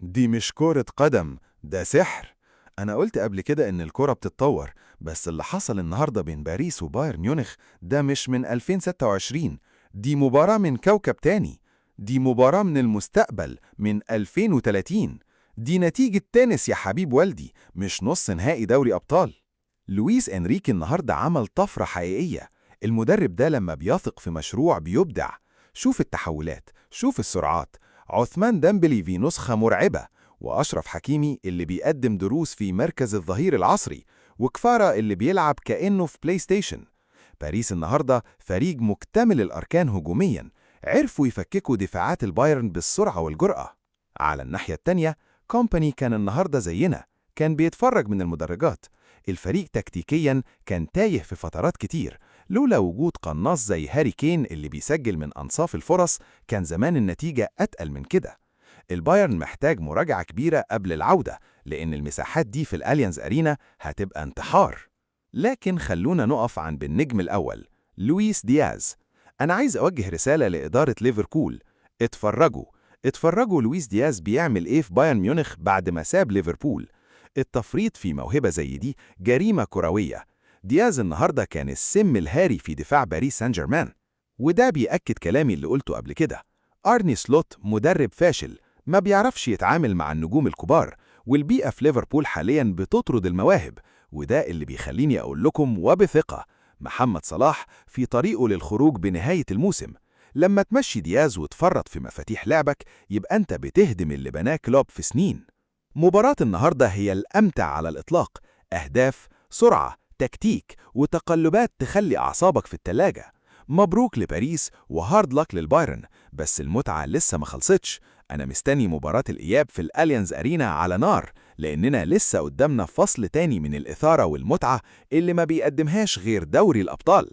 دي مش كرة قدم، ده سحر. أنا قلت قبل كده إن الكرة بتتطور، بس اللي حصل النهاردة بين باريس وبايرن ميونخ ده مش من 2026، دي مباراة من كوكب تاني، دي مباراة من المستقبل من 2030، دي نتيجة تنس يا حبيب والدي، مش نص نهائي دوري أبطال. لويس إنريكي النهاردة عمل طفرة حقيقية. المدرب ده لما بيثق في مشروع بيبدع. شوف التحولات، شوف السرعات. عثمان ديمبلي في نسخة مرعبة، وأشرف حكيمي اللي بيقدم دروس في مركز الظهير العصري، وكفارة اللي بيلعب كأنه في بلاي ستيشن. باريس النهاردة فريق مكتمل الأركان هجومياً، عرفوا يفككوا دفاعات البايرن بالسرعة والجرأة. على الناحية التانية، كومباني كان النهاردة زينا، كان بيتفرج من المدرجات. الفريق تكتيكياً كان تايه في فترات كتير، لولا وجود قناص زي هاري كين اللي بيسجل من أنصاف الفرص كان زمان النتيجة أتقل من كده. البايرن محتاج مراجعة كبيرة قبل العودة، لأن المساحات دي في الأليانز أرينا هتبقى انتحار. لكن خلونا نقف عند النجم الأول، لويس دياز. أنا عايز أوجه رسالة لإدارة ليفربول. اتفرجوا، اتفرجوا لويس دياز بيعمل إيه في بايرن ميونخ بعد ما ساب ليفربول. التفريط في موهبة زي دي جريمة كروية. دياز النهاردة كان السم الهاري في دفاع باريس سان جيرمان، وده بيأكد كلامي اللي قلته قبل كده. أرني سلوت مدرب فاشل، ما بيعرفش يتعامل مع النجوم الكبار، والبيئة في ليفربول حاليا بتطرد المواهب. وده اللي بيخليني أقول لكم وبثقة، محمد صلاح في طريقه للخروج بنهاية الموسم. لما تمشي دياز وتفرط في مفاتيح لعبك، يبقى أنت بتهدم اللي بناه كلوب في سنين. مباراة النهاردة هي الأمتع على الإطلاق، أهداف، سرعة، تكتيك، وتقلبات تخلي أعصابك في التلاجة. مبروك لباريس وهارد لك للبايرن، بس المتعة لسه ما خلصتش. أنا مستني مباراة الإياب في الأليانز أرينا على نار، لأننا لسه قدامنا فصل تاني من الإثارة والمتعة اللي ما بيقدمهاش غير دوري الأبطال.